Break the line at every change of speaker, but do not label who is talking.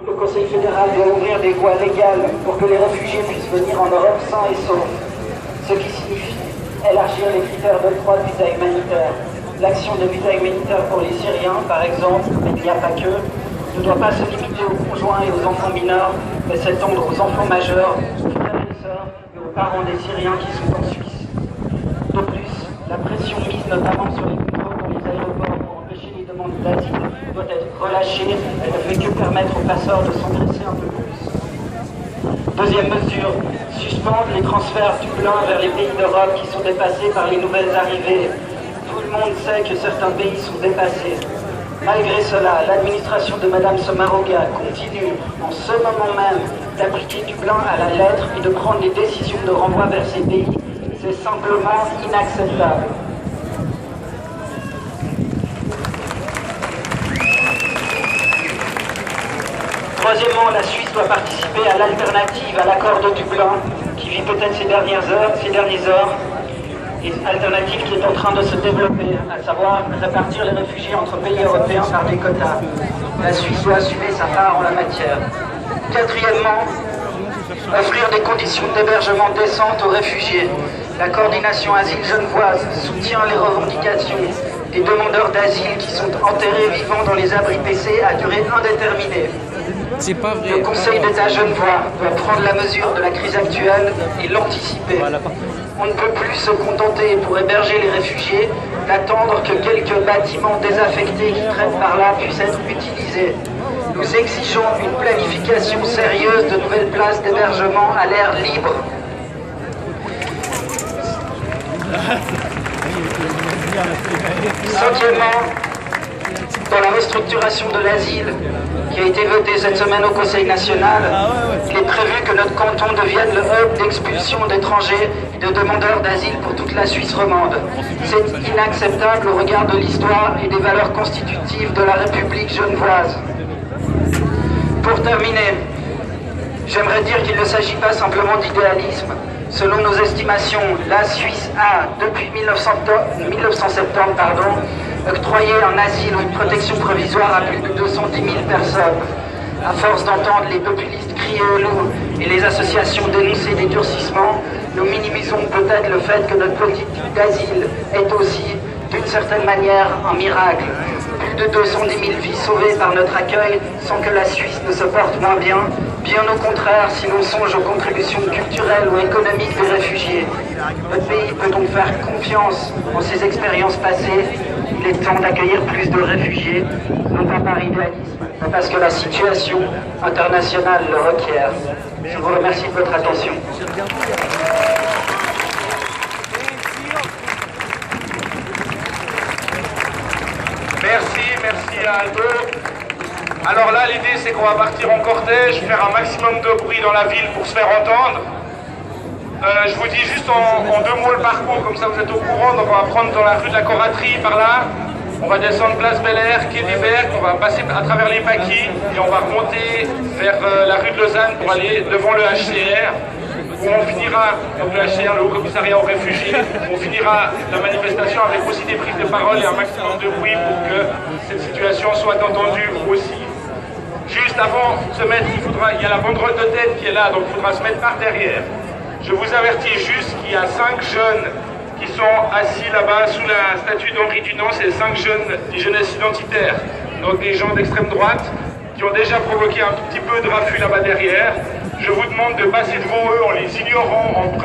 Le Conseil fédéral doit ouvrir des voies légales pour que les réfugiés puissent venir en Europe sains et saufs, ce qui signifie élargir les critères d'octroi de visa humanitaire. L'action de visa humanitaire pour les Syriens, par exemple, mais il n'y a pas que, ne doit pas se limiter aux conjoints et aux enfants mineurs, mais s'étendre aux enfants majeurs, aux frères et sœurs et aux parents des Syriens qui sont en Suisse. De plus, la pression mise notamment sur les contrôles dans les aéroports pour empêcher les demandes d'asile doit être relâchée. Elle ne fait que permettre aux passeurs de s'engraisser un peu plus. Deuxième mesure, suspendre les transferts Dublin vers les pays d'Europe qui sont dépassés par les nouvelles arrivées. Tout le monde sait que certains pays sont dépassés. Malgré cela, l'administration de Mme Sommaruga continue, en ce moment même, d'appliquer Dublin à la lettre et de prendre les décisions de renvoi vers ces pays. C'est simplement inacceptable. Troisièmement, la Suisse doit participer à l'alternative à l'accord de Dublin, qui vit peut-être ces dernières heures, et alternative qui est en train de se développer, à savoir répartir les réfugiés entre pays européens par des quotas. La Suisse doit assumer sa part en la matière. Quatrièmement, offrir des conditions d'hébergement décentes aux réfugiés. La coordination asile genevoise soutient les revendications des demandeurs d'asile qui sont enterrés vivants dans les abris PC à durée indéterminée.
C'est pas vrai.
Le Conseil d'État genevois doit prendre la mesure de la crise actuelle et l'anticiper. On ne peut plus se contenter, pour héberger les réfugiés, d'attendre que quelques bâtiments désaffectés qui traînent par là puissent être utilisés. Nous exigeons une planification sérieuse de nouvelles places d'hébergement à l'air libre. Cinquièmement, dans la restructuration de l'asile qui a été votée cette semaine au Conseil national, il est prévu que notre canton devienne le hub d'expulsion d'étrangers et de demandeurs d'asile pour toute la Suisse romande. C'est inacceptable au regard de l'histoire et des valeurs constitutives de la République genevoise. Pour terminer, j'aimerais dire qu'il ne s'agit pas simplement d'idéalisme. Selon nos estimations, la Suisse a, depuis 1970, octroyé un asile ou une protection provisoire à plus de 210 000 personnes. À force d'entendre les populistes crier au loup et les associations dénoncer des durcissements, nous minimisons peut-être le fait que notre politique d'asile est aussi, d'une certaine manière, un miracle. Plus de 210 000 vies sauvées par notre accueil sans que la Suisse ne se porte moins bien. Bien au contraire, si l'on songe aux contributions culturelles ou économiques des réfugiés. Notre pays peut donc faire confiance en ses expériences passées. Il est temps d'accueillir plus de réfugiés, non pas par idéalisme, mais parce que la situation internationale le requiert. Je vous remercie de votre attention.
Merci à Aldo. Alors là, l'idée c'est qu'on va partir en cortège, faire un maximum de bruit dans la ville pour se faire entendre. Je vous dis juste en deux mots le parcours, comme ça vous êtes au courant. Donc on va prendre dans la rue de la Coraterie par là, on va descendre place Bel Air, quai des Bergues, on va passer à travers les Paquis et on va remonter vers la rue de Lausanne pour aller devant le HCR, où on finira, donc le HCR, le Haut Commissariat aux réfugiés, on finira la manifestation avec aussi des prises de parole et un maximum de bruit pour que cette situation soit entendue aussi. Juste avant de se mettre, il y a la banderole de tête qui est là, donc il faudra se mettre par derrière. Je vous avertis juste qu'il y a 5 jeunes qui sont assis là-bas sous la statue d'Henri Dunant, c'est 5 jeunes des jeunesses identitaires, donc des gens d'extrême droite qui ont déjà provoqué un tout petit peu de raffut là-bas derrière. Je vous demande de passer devant eux en les ignorant, en